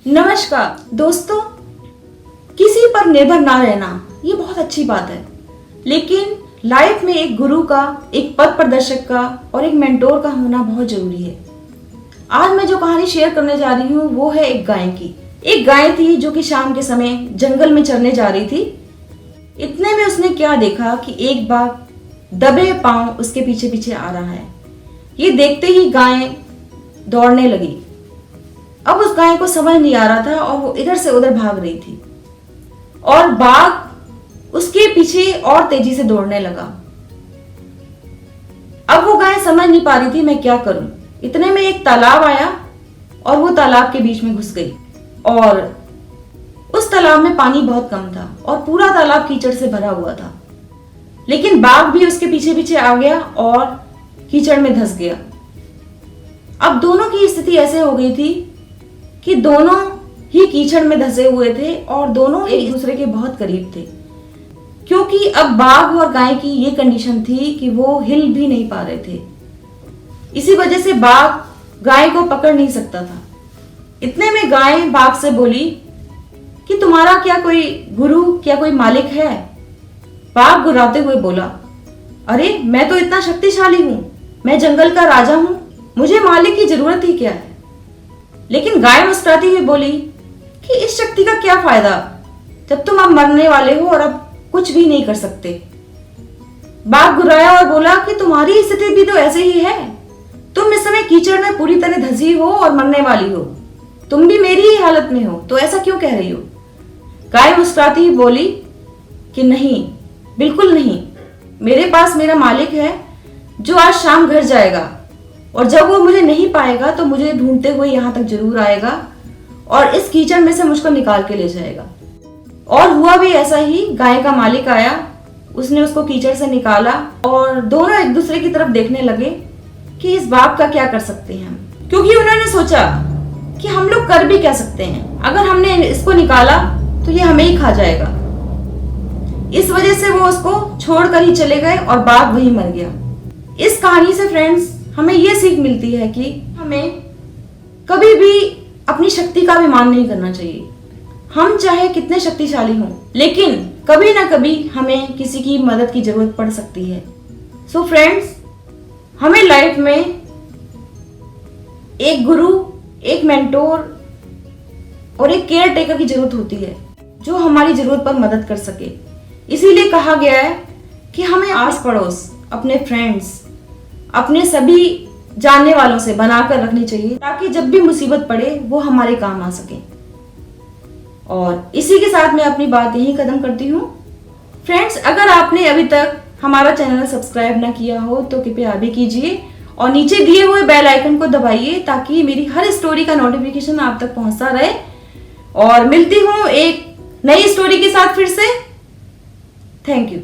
नमस्कार दोस्तों, किसी पर निर्भर ना रहना ये बहुत अच्छी बात है, लेकिन लाइफ में एक गुरु का, एक पथ प्रदर्शक का और एक मेंटोर का होना बहुत जरूरी है। आज मैं जो कहानी शेयर करने जा रही हूँ वो है एक गाय की। एक गाय थी जो कि शाम के समय जंगल में चरने जा रही थी। इतने में उसने क्या देखा कि एक बाघ दबे पांव उसके पीछे पीछे आ रहा है। ये देखते ही गाय दौड़ने लगी। अब उस गाय को समझ नहीं आ रहा था और वो इधर से उधर भाग रही थी और बाघ उसके पीछे और तेजी से दौड़ने लगा। अब वो गाय समझ नहीं पा रही थी मैं क्या करूं। इतने में एक तालाब आया और वो तालाब के बीच में घुस गई और उस तालाब में पानी बहुत कम था और पूरा तालाब कीचड़ से भरा हुआ था, लेकिन बाघ भी उसके पीछे पीछे आ गया और कीचड़ में धंस गया। अब दोनों की स्थिति ऐसे हो गई थी कि दोनों ही कीचड़ में धंसे हुए थे और दोनों एक दूसरे के बहुत करीब थे, क्योंकि अब बाघ और गाय की ये कंडीशन थी कि वो हिल भी नहीं पा रहे थे। इसी वजह से बाघ गाय को पकड़ नहीं सकता था। इतने में गाय बाघ से बोली कि तुम्हारा क्या कोई गुरु, क्या कोई मालिक है? बाघ गुर्राते हुए बोला, अरे मैं तो इतना शक्तिशाली हूं, मैं जंगल का राजा हूं, मुझे मालिक की जरूरत ही क्या है? लेकिन गाय मुस्कुराती हुई बोली कि इस शक्ति का क्या फायदा जब तुम अब मरने वाले हो और अब कुछ भी नहीं कर सकते। बाघ गुर्राया और बोला कि तुम्हारी स्थिति भी तो ऐसे ही है, तुम इस समय कीचड़ में पूरी तरह धंसी हो और मरने वाली हो, तुम भी मेरी ही हालत में हो, तो ऐसा क्यों कह रही हो? गाय मुस्कुराती हुई बोली कि नहीं, बिल्कुल नहीं, मेरे पास मेरा मालिक है जो आज शाम घर जाएगा और जब वो मुझे नहीं पाएगा तो मुझे ढूंढते हुए यहाँ तक जरूर आएगा और इस कीचड़ में से मुझको निकाल के ले जाएगा। और हुआ भी ऐसा ही। गाय का मालिक आया, उसने उसको कीचड़ से निकाला और दोनों एक दूसरे की तरफ देखने लगे कि इस बाघ का क्या कर सकते हैं हम, क्योंकि उन्होंने सोचा कि हम लोग कर भी क्या सकते हैं, अगर हमने इसको निकाला तो ये हमें ही खा जाएगा। इस वजह से वो उसको छोड़कर ही चले गए और बाघ वहीं मर गया। इस कहानी से फ्रेंड्स हमें ये सीख मिलती है कि हमें कभी भी अपनी शक्ति का अभिमान नहीं करना चाहिए। हम चाहे कितने शक्तिशाली हों, लेकिन कभी ना कभी हमें किसी की मदद की जरूरत पड़ सकती है। सो फ्रेंड्स, हमें लाइफ में एक गुरु, एक मेंटोर और एक केयर टेकर की जरूरत होती है जो हमारी जरूरत पर मदद कर सके। इसीलिए कहा गया है कि हमें आस पड़ोस, अपने फ्रेंड्स, अपने सभी जानने वालों से बनाकर रखनी चाहिए, ताकि जब भी मुसीबत पड़े वो हमारे काम आ सके। और इसी के साथ मैं अपनी बात यहीं खत्म करती हूँ। फ्रेंड्स, अगर आपने अभी तक हमारा चैनल सब्सक्राइब ना किया हो तो कृपया अभी कीजिए और नीचे दिए हुए बेल आइकन को दबाइए ताकि मेरी हर स्टोरी का नोटिफिकेशन आप तक पहुंचता रहे। और मिलती हूँ एक नई स्टोरी के साथ फिर से। Thank you.